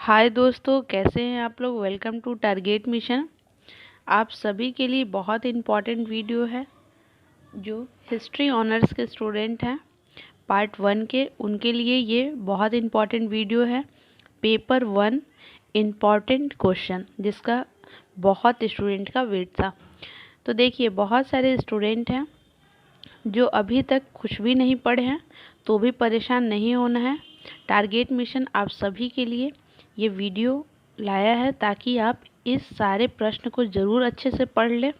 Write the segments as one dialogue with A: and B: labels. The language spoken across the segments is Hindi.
A: हाय दोस्तों, कैसे हैं आप लोग। Welcome to Target Mission. आप सभी के लिए बहुत इम्पॉर्टेंट वीडियो है। जो हिस्ट्री ऑनर्स के स्टूडेंट हैं पार्ट 1 के, उनके लिए ये बहुत इम्पॉर्टेंट वीडियो है। पेपर 1 इम्पॉर्टेंट क्वेश्चन, जिसका बहुत स्टूडेंट का वेट था। तो देखिए, बहुत सारे स्टूडेंट हैं जो अभी तक कुछ भी नहीं पढ़े हैं, तो भी परेशान नहीं होना है। टारगेट मिशन आप सभी के लिए ये वीडियो लाया है ताकि आप इस सारे प्रश्न को ज़रूर अच्छे से पढ़ लें।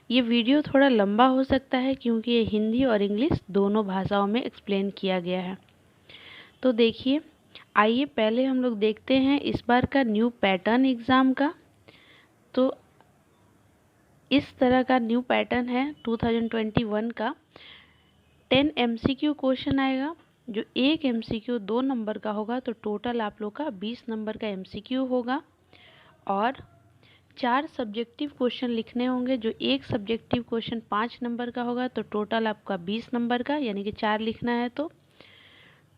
A: ये वीडियो थोड़ा लंबा हो सकता है क्योंकि ये हिंदी और इंग्लिश दोनों भाषाओं में एक्सप्लेन किया गया है। तो देखिए, आइए पहले हम लोग देखते हैं इस बार का न्यू पैटर्न एग्ज़ाम का। तो इस तरह का न्यू पैटर्न है 2021 का। 10 MCQ क्वेश्चन आएगा, जो एक MCQ 2 नंबर का होगा, तो टोटल आप लोग का 20 नंबर का MCQ होगा। और 4 सब्जेक्टिव क्वेश्चन लिखने होंगे, जो एक सब्जेक्टिव क्वेश्चन 5 नंबर का होगा, तो टोटल आपका 20 नंबर का, यानी कि 4 लिखना है। तो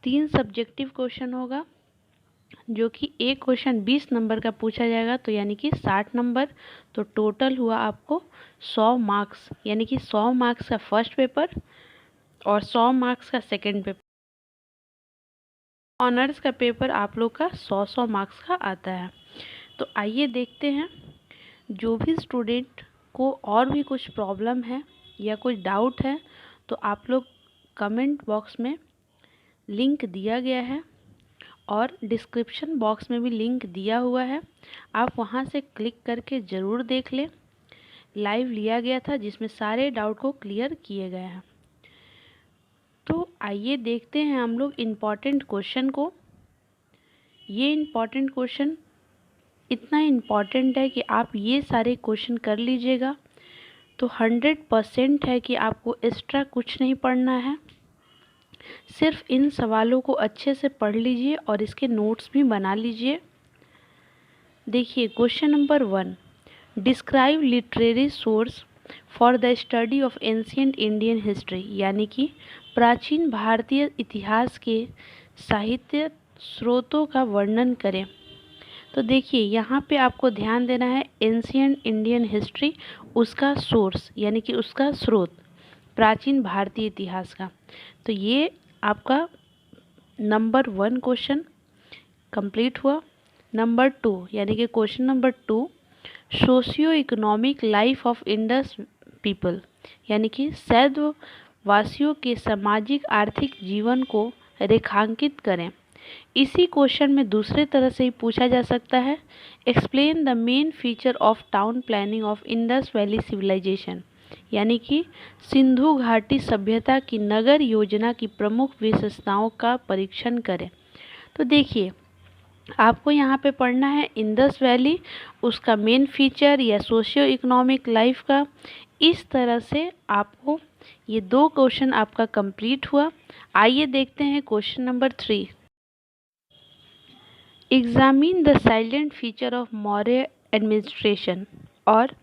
A: 3 सब्जेक्टिव क्वेश्चन होगा, जो कि एक क्वेश्चन 20 नंबर का पूछा जाएगा, तो यानी कि 60 नंबर। तो टोटल हुआ आपको 100 मार्क्स, यानी कि 100 मार्क्स का फर्स्ट पेपर और 100 मार्क्स का सेकेंड पेपर। ऑनर्स का पेपर आप लोग का 100 मार्क्स का आता है। तो आइए देखते हैं। जो भी स्टूडेंट को और भी कुछ प्रॉब्लम है या कुछ डाउट है, तो आप लोग कमेंट बॉक्स में लिंक दिया गया है और डिस्क्रिप्शन बॉक्स में भी लिंक दिया हुआ है। आप वहां से क्लिक करके ज़रूर देख लें। लाइव लिया गया था जिसमें सारे डाउट को क्लियर किए गए हैं। तो आइए देखते हैं हम लोग इम्पॉर्टेंट क्वेश्चन को। ये इम्पॉर्टेंट क्वेश्चन इतना इम्पॉर्टेंट है कि आप ये सारे क्वेश्चन कर लीजिएगा तो 100% है कि आपको एक्स्ट्रा कुछ नहीं पढ़ना है। सिर्फ इन सवालों को अच्छे से पढ़ लीजिए और इसके नोट्स भी बना लीजिए। देखिए, question number 1, describe literary source for the study of ancient Indian history, यानी कि प्राचीन भारतीय इतिहास के साहित्य स्रोतों का वर्णन करें। तो देखिए, यहाँ पे आपको ध्यान देना है एंशिएंट इंडियन हिस्ट्री, उसका सोर्स यानी कि उसका स्रोत प्राचीन भारतीय इतिहास का। तो ये आपका नंबर 1 क्वेश्चन कंप्लीट हुआ। नंबर 2 यानी कि question number 2, socio economic life of Indus people, यानी कि सैद्व वासियों के सामाजिक आर्थिक जीवन को रेखांकित करें। इसी क्वेश्चन में दूसरे तरह से ही पूछा जा सकता है, explain the main feature of town planning of Indus Valley civilisation, यानी कि सिंधु घाटी सभ्यता की नगर योजना की प्रमुख विशेषताओं का परीक्षण करें। तो देखिए, आपको यहाँ पे पढ़ना है इंडस वैली, उसका मेन फीचर या सोशियो इकोनॉमिक लाइफ का। इस तरह से आपको ये 2 क्वेश्चन आपका कंप्लीट हुआ। आइए देखते हैं question number 3, examine the silent feature of Maurya administration, और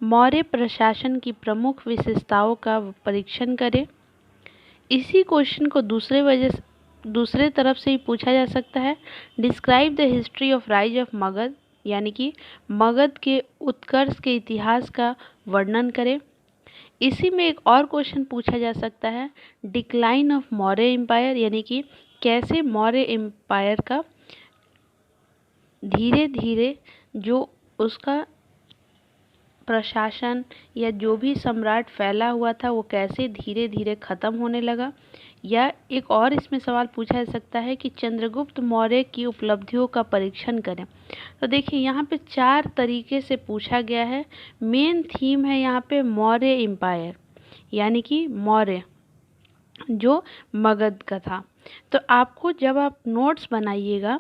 A: मौर्य प्रशासन की प्रमुख विशेषताओं का परीक्षण करें। इसी क्वेश्चन को दूसरे तरफ से ही पूछा जा सकता है, describe the history of rise of Magadh, यानी कि मगध के उत्कर्ष के इतिहास का वर्णन करें। इसी में एक और क्वेश्चन पूछा जा सकता है, डिक्लाइन ऑफ मौर्य एम्पायर, यानी कि कैसे मौर्य एम्पायर का धीरे धीरे जो उसका प्रशासन या जो भी सम्राट फैला हुआ था वो कैसे धीरे धीरे ख़त्म होने लगा। या एक और इसमें सवाल पूछा जा सकता है कि चंद्रगुप्त मौर्य की उपलब्धियों का परीक्षण करें। तो देखिए, यहाँ पे 4 तरीके से पूछा गया है। मेन थीम है यहाँ पे मौर्य एम्पायर, यानी कि मौर्य जो मगध का था। तो आपको जब आप नोट्स बनाइएगा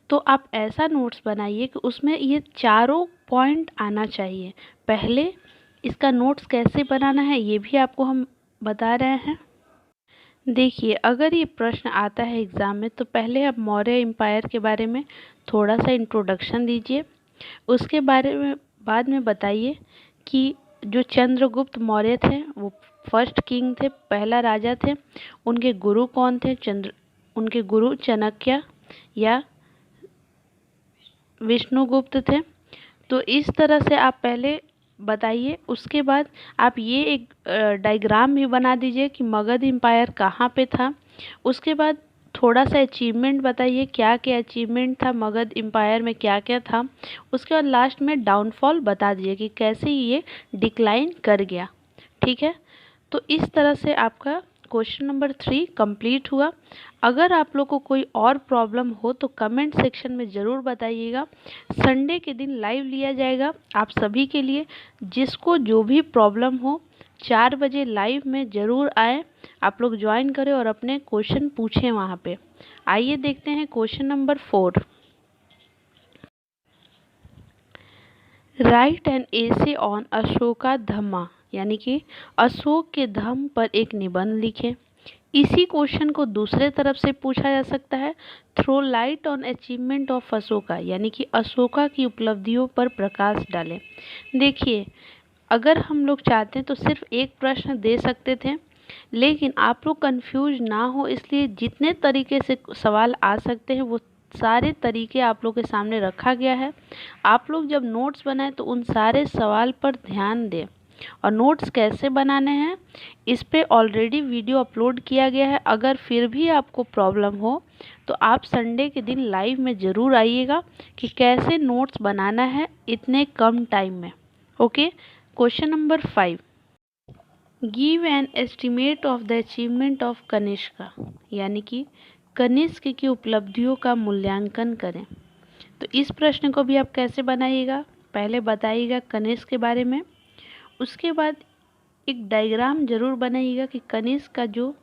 A: तो आप ऐसा नोट्स बनाइए कि उसमें ये चारों पॉइंट आना चाहिए। पहले इसका नोट्स कैसे बनाना है ये भी आपको हम बता रहे हैं। देखिए, अगर ये प्रश्न आता है एग्ज़ाम में तो पहले आप मौर्य एम्पायर के बारे में थोड़ा सा इंट्रोडक्शन दीजिए। उसके बारे में बाद में बताइए कि जो चंद्रगुप्त मौर्य थे वो फर्स्ट किंग थे, पहला राजा थे। उनके गुरु कौन थे? उनके गुरु चाणक्य या विष्णुगुप्त थे। तो इस तरह से आप पहले बताइए, उसके बाद आप ये एक डायग्राम भी बना दीजिए कि मगध एम्पायर कहाँ पे था। उसके बाद थोड़ा सा अचीवमेंट बताइए, क्या क्या अचीवमेंट था मगध एम्पायर में, क्या क्या था। उसके बाद लास्ट में डाउनफॉल बता दीजिए कि कैसे ये डिक्लाइन कर गया। ठीक है, तो इस तरह से आपका क्वेश्चन नंबर 3 कंप्लीट हुआ। अगर आप लोग को कोई और प्रॉब्लम हो तो कमेंट सेक्शन में ज़रूर बताइएगा। संडे के दिन लाइव लिया जाएगा आप सभी के लिए। जिसको जो भी प्रॉब्लम हो 4 बजे लाइव में ज़रूर आए, आप लोग ज्वाइन करें और अपने क्वेश्चन पूछें वहाँ पे। आइए देखते हैं question number 4। Write an essay on Ashoka Dhamma, यानी कि अशोक के धम्म पर एक निबंध लिखें। इसी क्वेश्चन को दूसरे तरफ से पूछा जा सकता है, throw light on achievement of Ashoka, यानी कि अशोका की उपलब्धियों पर प्रकाश डालें। देखिए, अगर हम लोग चाहते तो सिर्फ एक प्रश्न दे सकते थे, लेकिन आप लोग कंफ्यूज ना हो इसलिए जितने तरीके से सवाल आ सकते हैं वो सारे तरीके आप लोग के सामने रखा गया है। आप लोग जब नोट्स बनाएं तो उन सारे सवाल पर ध्यान दें। और नोट्स कैसे बनाने हैं इस पे ऑलरेडी वीडियो अपलोड किया गया है। अगर फिर भी आपको प्रॉब्लम हो तो आप संडे के दिन लाइव में ज़रूर आइएगा कि कैसे नोट्स बनाना है इतने कम टाइम में। Okay, question number 5, give an estimate of the achievement of Kanishka, यानी कि कनिष्क की उपलब्धियों का मूल्यांकन करें। तो इस प्रश्न को भी आप कैसे बनाइएगा, पहले बताइएगा कनिष्क के बारे में। उसके बाद एक डायग्राम ज़रूर बनाइएगा कि कनिष्क का जो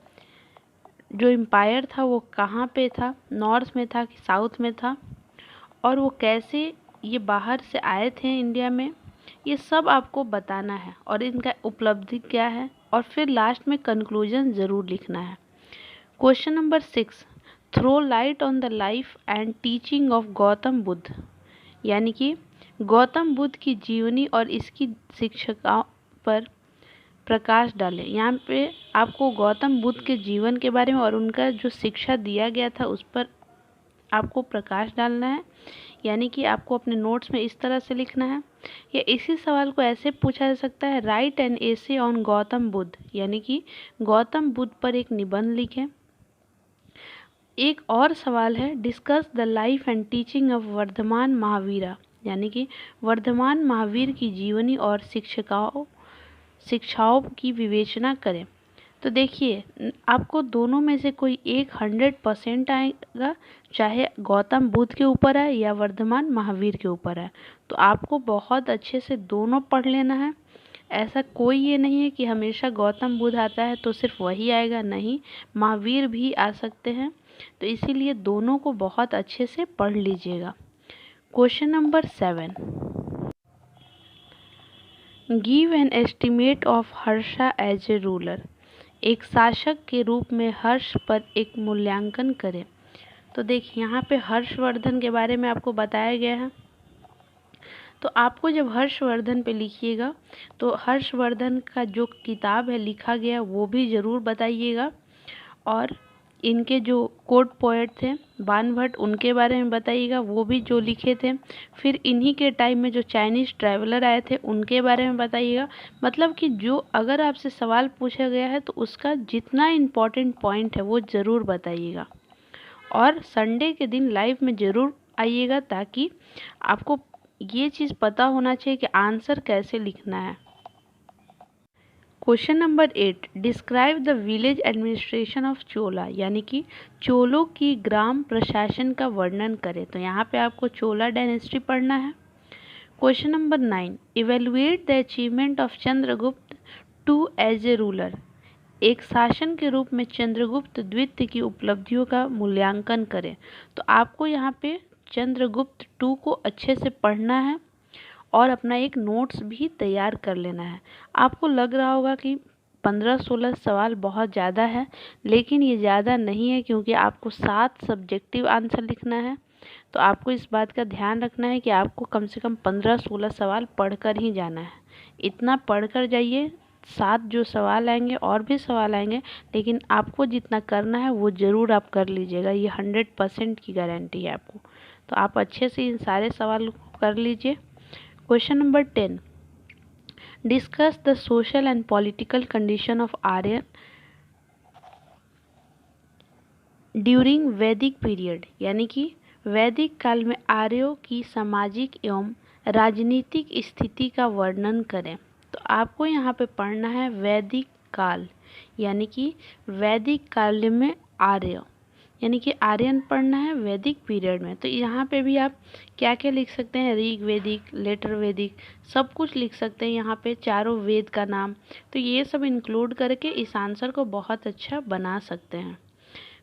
A: एम्पायर था वो कहाँ पे था, नॉर्थ में था कि साउथ में था, और वो कैसे ये बाहर से आए थे इंडिया में, ये सब आपको बताना है और इनका उपलब्धि क्या है। और फिर लास्ट में कंक्लूजन ज़रूर लिखना है। Question number 6, throw light on the life and teaching of Gautam Buddha, यानी कि गौतम बुद्ध की जीवनी और इसकी शिक्षाओं पर प्रकाश डालें। यहाँ पे आपको गौतम बुद्ध के जीवन के बारे में और उनका जो शिक्षा दिया गया था उस पर आपको प्रकाश डालना है, यानी कि आपको अपने नोट्स में इस तरह से लिखना है। या इसी सवाल को ऐसे पूछा जा सकता है, right an essay on Gautam Buddha, यानी कि गौतम बुद्ध पर एक निबंध लिखें। एक और सवाल है, discuss the life and teaching of Vardhaman Mahavira, यानी कि वर्धमान महावीर की जीवनी और शिक्षाओं की विवेचना करें। तो देखिए, आपको दोनों में से कोई एक 100% आएगा, चाहे गौतम बुद्ध के ऊपर है या वर्धमान महावीर के ऊपर है। तो आपको बहुत अच्छे से दोनों पढ़ लेना है। ऐसा कोई ये नहीं है कि हमेशा गौतम बुद्ध आता है तो सिर्फ वही आएगा, नहीं, महावीर भी आ सकते हैं। तो इसीलिए दोनों को बहुत अच्छे से पढ़ लीजिएगा। Question number 7, give an estimate of Harsha as a ruler, एक शासक के रूप में हर्ष पर एक मूल्यांकन करें। तो देखिए, यहाँ पे हर्षवर्धन के बारे में आपको बताया गया है। तो आपको जब हर्षवर्धन पे लिखिएगा तो हर्षवर्धन का जो किताब है लिखा गया वो भी ज़रूर बताइएगा। और इनके जो कोर्ट पोएट थे बाणभट्ट, उनके बारे में बताइएगा, वो भी जो लिखे थे। फिर इन्हीं के टाइम में जो चाइनीज़ ट्रैवलर आए थे उनके बारे में बताइएगा। मतलब कि जो अगर आपसे सवाल पूछा गया है तो उसका जितना इम्पोर्टेंट पॉइंट है वो ज़रूर बताइएगा। और संडे के दिन लाइव में ज़रूर आइएगा ताकि आपको ये चीज़ पता होना चाहिए कि आंसर कैसे लिखना है। Question number 8, describe the village administration of Chola, यानी कि चोलों की ग्राम प्रशासन का वर्णन करें। तो यहाँ पे आपको चोला डायनेस्टी पढ़ना है। Question number 9, evaluate the achievement of Chandragupta two as a ruler, एक शासन के रूप में चंद्रगुप्त द्वितीय की उपलब्धियों का मूल्यांकन करें। तो आपको यहाँ पे चंद्रगुप्त 2 को अच्छे से पढ़ना है और अपना एक नोट्स भी तैयार कर लेना है। आपको लग रहा होगा कि 15-16 सवाल बहुत ज़्यादा है, लेकिन ये ज़्यादा नहीं है क्योंकि आपको 7 सब्जेक्टिव आंसर लिखना है। तो आपको इस बात का ध्यान रखना है कि आपको कम से कम 15-16 सवाल पढ़कर ही जाना है। इतना पढ़कर जाइए, 7 जो सवाल आएंगे और भी सवाल आएंगे, लेकिन आपको जितना करना है वो ज़रूर आप कर लीजिएगा। ये 100% की गारंटी है आपको। तो आप अच्छे से इन सारे सवाल कर लीजिए। Question number 10, discuss the social and political condition of Aryan during Vedic period, यानी कि वैदिक काल में आर्यों की सामाजिक एवं राजनीतिक स्थिति का वर्णन करें। तो आपको यहाँ पे पढ़ना है वैदिक काल, यानी कि वैदिक काल में आर्य, यानी कि आर्यन पढ़ना है वैदिक पीरियड में। तो यहाँ पे भी आप क्या क्या लिख सकते हैं, ऋग वैदिक, लेटर वैदिक, सब कुछ लिख सकते हैं यहाँ पे, चारों वेद का नाम। तो ये सब इंक्लूड करके इस आंसर को बहुत अच्छा बना सकते हैं।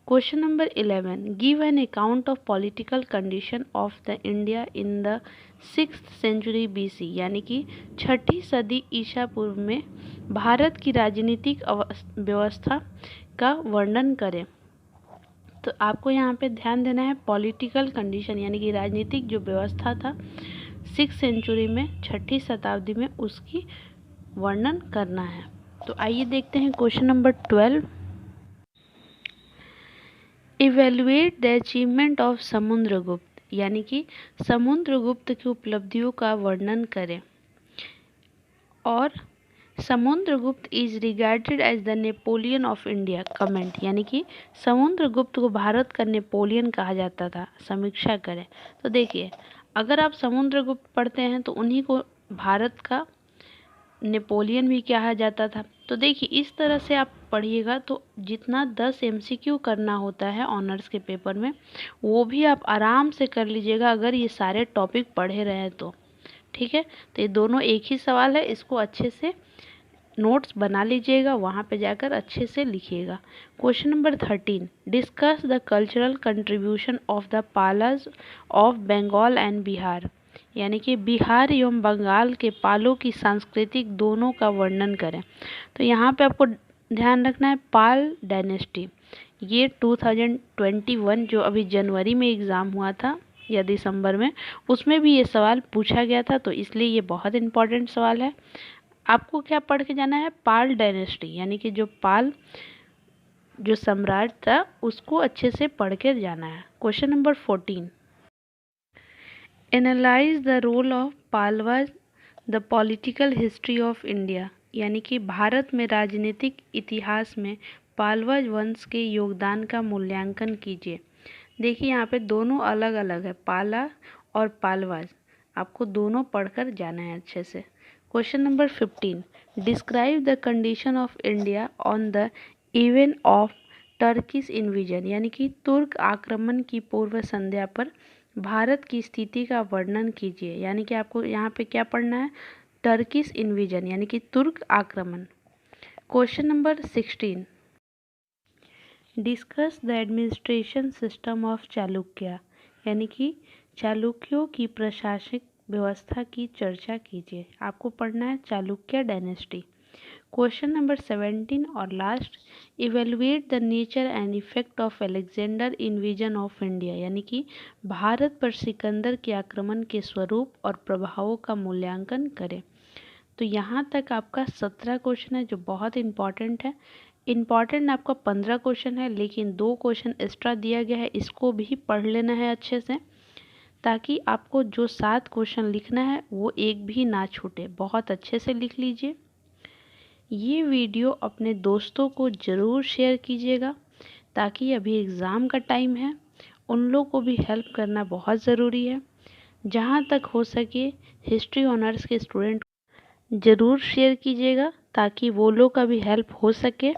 A: Question number 11, give an account of political condition of the India in the 6th century BC, यानी कि 6ठी सदी ईसा पूर्व में भारत की राजनीतिक व्यवस्था का वर्णन करें। तो आपको यहाँ पे ध्यान देना है पॉलिटिकल कंडीशन, यानी कि राजनीतिक जो व्यवस्था था 6th सेंचुरी में, 6ठी शताब्दी में, उसकी वर्णन करना है। तो आइए देखते हैं question number 12, evaluate the achievement of Samudragupta, यानी कि समुद्रगुप्त की उपलब्धियों का वर्णन करें। और Samudragupta is regarded as the Napoleon of India, comment, यानी कि समुद्रगुप्त को भारत का नेपोलियन कहा जाता था, समीक्षा करें। तो देखिए, अगर आप समुद्रगुप्त पढ़ते हैं तो उन्हीं को भारत का नेपोलियन भी कहा जाता था। तो देखिए, इस तरह से आप पढ़िएगा तो जितना 10 MCQ करना होता है ऑनर्स के पेपर में, वो भी आप आराम से कर लीजिएगा अगर ये सारे टॉपिक पढ़े रहे तो। ठीक है, तो ये दोनों एक ही सवाल है, इसको अच्छे से नोट्स बना लीजिएगा, वहाँ पे जाकर अच्छे से लिखिएगा। Question number 13, discuss the cultural contribution of the Palas of Bengal and Bihar, यानी कि बिहार एवं बंगाल के पालों की सांस्कृतिक दोनों का वर्णन करें। तो यहाँ पे आपको ध्यान रखना है पाल डायनेस्टी, ये 2021 जो अभी जनवरी में एग्ज़ाम हुआ था या दिसंबर में, उसमें भी ये सवाल पूछा गया था, तो इसलिए ये बहुत इंपॉर्टेंट सवाल है। आपको क्या पढ़ के जाना है, पाल डायनेस्टी, यानी कि जो पाल जो सम्राट था उसको अच्छे से पढ़ के जाना है। Question number 14, analyse the role of Pallavas the political history of India, यानी कि भारत में राजनीतिक इतिहास में पालवाज वंश के योगदान का मूल्यांकन कीजिए। देखिए, यहाँ पे दोनों अलग अलग है, पाला और पालवाज, आपको दोनों पढ़कर जाना है अच्छे से। Question number 15, describe the condition of India on the event of Turkish invasion, यानी कि तुर्क आक्रमण की पूर्व संध्या पर भारत की स्थिति का वर्णन कीजिए। यानी कि आपको यहाँ पे क्या पढ़ना है, टर्किश इन्वीजन, यानी कि तुर्क आक्रमण। Question number 16, discuss the administration system of Chalukya, यानी कि चालुक्यों की प्रशासनिक व्यवस्था की चर्चा कीजिए। आपको पढ़ना है चालुक्य डायनेस्टी। क्वेश्चन नंबर 17 और last, evaluate the nature and effect of Alexander invasion of India, यानी कि भारत पर सिकंदर के आक्रमण के स्वरूप और प्रभावों का मूल्यांकन करें। तो यहाँ तक आपका 17 क्वेश्चन है जो बहुत इंपॉर्टेंट है। इम्पॉर्टेंट आपका 15 क्वेश्चन है, लेकिन 2 क्वेश्चन एक्स्ट्रा दिया गया है, इसको भी पढ़ लेना है अच्छे से, ताकि आपको जो 7 क्वेश्चन लिखना है वो एक भी ना छूटे। बहुत अच्छे से लिख लीजिए। ये वीडियो अपने दोस्तों को ज़रूर शेयर कीजिएगा, ताकि अभी एग्ज़ाम का टाइम है, उन लोग को भी हेल्प करना बहुत ज़रूरी है। जहाँ तक हो सके हिस्ट्री ऑनर्स के स्टूडेंट ज़रूर शेयर कीजिएगा, ताकि वो लोग का भी हेल्प हो सके।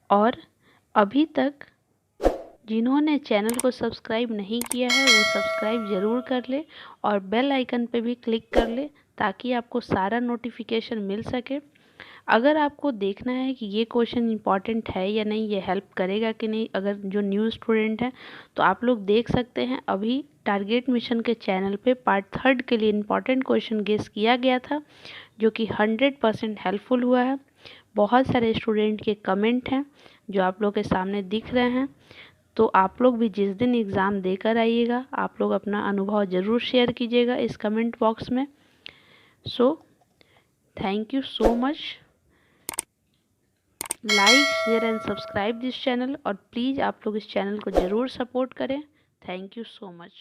A: और अभी तक जिन्होंने चैनल को सब्सक्राइब नहीं किया है वो सब्सक्राइब ज़रूर कर ले और बेल आइकन पे भी क्लिक कर ले, ताकि आपको सारा नोटिफिकेशन मिल सके। अगर आपको देखना है कि ये क्वेश्चन इंपॉर्टेंट है या नहीं, ये हेल्प करेगा कि नहीं, अगर जो न्यू स्टूडेंट हैं तो आप लोग देख सकते हैं, अभी टारगेट मिशन के चैनल पे पार्ट 3 के लिए इंपॉर्टेंट क्वेश्चन गेस किया गया था, जो कि 100% हेल्पफुल हुआ है। बहुत सारे स्टूडेंट के कमेंट हैं जो आप लोग के सामने दिख रहे हैं। तो आप लोग भी जिस दिन एग्ज़ाम देकर आइएगा, आप लोग अपना अनुभव ज़रूर शेयर कीजिएगा इस कमेंट बॉक्स में। So thank you so much. Like, share and subscribe this channel, और प्लीज़ आप लोग इस चैनल को ज़रूर सपोर्ट करें। Thank you so much.